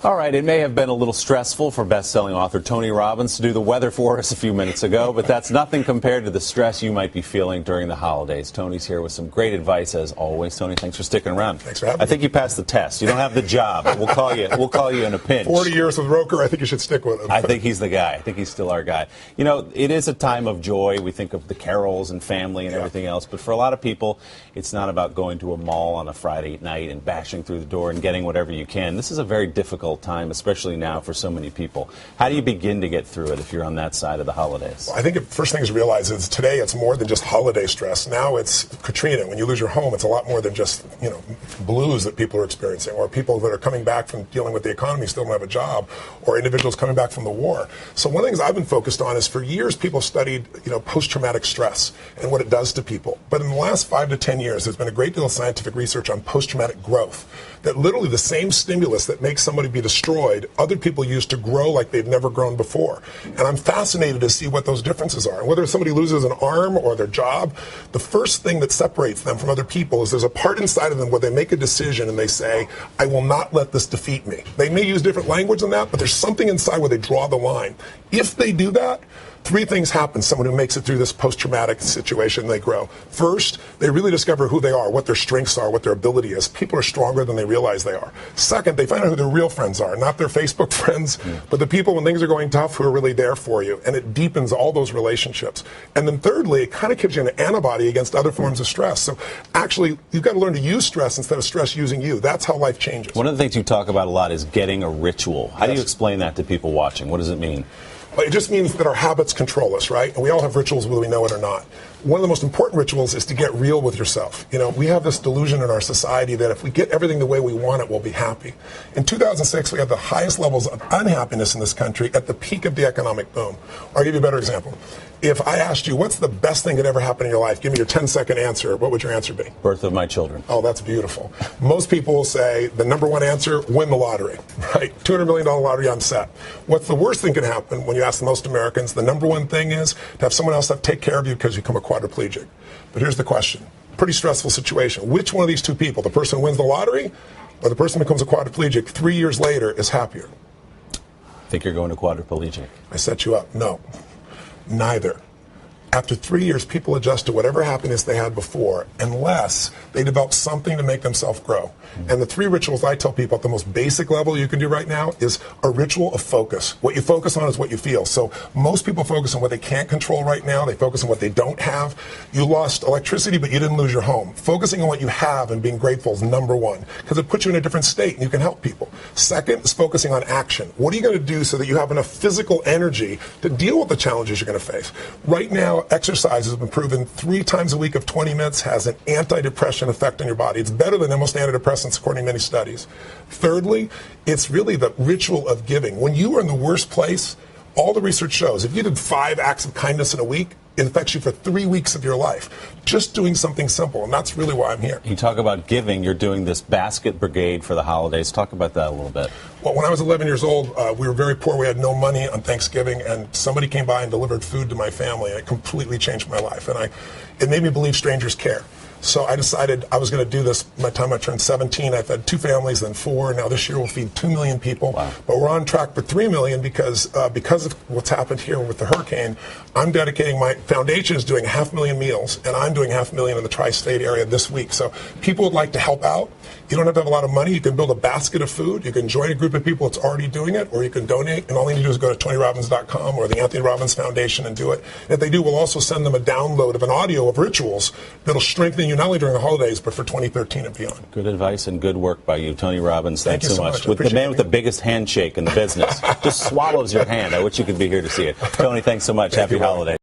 All right, it may have been a little stressful for best-selling author Tony Robbins to do the weather for us a few minutes ago, but that's nothing compared to the stress you might be feeling during the holidays. Tony's here with some great advice, as always. Tony, thanks for sticking around. Thanks for having me. I think you passed the test. You don't have the job, but we'll call you in a pinch. 40 years with Roker, I think you should stick with him. I think he's the guy. I think he's still our guy. You know, it is a time of joy. We think of the carols and family and everything else, but for a lot of people, it's not about going to a mall on a Friday night and bashing through the door and getting whatever you can. This is a very difficult time, especially now for so many people. How do you begin to get through it if you're on that side of the holidays? Well, I think the first thing to realize is today it's more than just holiday stress. Now it's Katrina. When you lose your home, it's a lot more than just, blues that people are experiencing, or people that are coming back from dealing with the economy still don't have a job, or individuals coming back from the war. So one of the things I've been focused on is for years people studied, post-traumatic stress and what it does to people. But in the last 5 to 10 years, there's been a great deal of scientific research on post-traumatic growth. That literally the same stimulus that makes somebody be destroyed, other people use to grow like they've never grown before. And I'm fascinated to see what those differences are. And whether somebody loses an arm or their job, the first thing that separates them from other people is there's a part inside of them where they make a decision and they say, I will not let this defeat me. They may use different language than that, but there's something inside where they draw the line. If they do that, 3 things happen. Someone who makes it through this post-traumatic situation, they grow. First, they really discover who they are, what their strengths are, what their ability is. People are stronger than they realize they are. Second, they find out who their real friends are, not their Facebook friends, but the people when things are going tough who are really there for you. And it deepens all those relationships. And then thirdly, it kind of gives you an antibody against other forms of stress. So actually, you've got to learn to use stress instead of stress using you. That's how life changes. One of the things you talk about a lot is getting a ritual. How do you explain that to people watching? What does it mean? Well, it just means that our habits control us, right? And we all have rituals whether we know it or not. One of the most important rituals is to get real with yourself. We have this delusion in our society that if we get everything the way we want it, we'll be happy. In 2006, we had the highest levels of unhappiness in this country at the peak of the economic boom. I'll give you a better example. If I asked you, what's the best thing that ever happened in your life? Give me your 10-second answer. What would your answer be? Birth of my children. Oh, that's beautiful. Most people will say the number one answer, win the lottery, right? $200 million lottery, I'm set. What's the worst thing can happen when you ask most Americans? The number one thing is to have someone else take care of you because you become a quadriplegic. But here's the question. Pretty stressful situation. Which one of these two people, the person who wins the lottery or the person who becomes a quadriplegic 3 years later, is happier? I think you're going to quadriplegic. I set you up. No. Neither. After 3 years, people adjust to whatever happiness they had before, unless they develop something to make themselves grow. And the 3 rituals I tell people at the most basic level you can do right now is a ritual of focus. What you focus on is what you feel. So most people focus on what they can't control right now. They focus on what they don't have. You lost electricity, but you didn't lose your home. Focusing on what you have and being grateful is number one, because it puts you in a different state and you can help people. Second is focusing on action. What are you going to do so that you have enough physical energy to deal with the challenges you're going to face? Right now, exercise has been proven 3 times a week of 20 minutes has an antidepressant effect on your body. It's better than most antidepressants according to many studies. Thirdly, it's really the ritual of giving. When you are in the worst place, all the research shows if you did 5 acts of kindness in a week, it affects you for 3 weeks of your life. Just doing something simple, and that's really why I'm here. You talk about giving. You're doing this basket brigade for the holidays. Talk about that a little bit. Well, when I was 11 years old, we were very poor. We had no money on Thanksgiving, and somebody came by and delivered food to my family, and it completely changed my life. And it made me believe strangers care. So I decided I was going to do this by the time I turned 17. I fed 2 families, then 4. Now this year we'll feed 2 million people. Wow. But we're on track for 3 million because of what's happened here with the hurricane. I'm dedicating, my foundation is doing 500,000 meals, and I'm doing 500,000 in the tri-state area this week. So people would like to help out. You don't have to have a lot of money. You can build a basket of food. You can join a group of people that's already doing it, or you can donate. And all you need to do is go to TonyRobbins.com or the Anthony Robbins Foundation and do it. And if they do, we'll also send them a download of an audio of rituals that'll strengthen you not only during the holidays, but for 2013 and beyond. Good advice and good work by you, Tony Robbins. Thanks so much. With the man with the biggest handshake in the business. Just swallows your hand. I wish you could be here to see it. Tony, thanks so much. Happy holidays.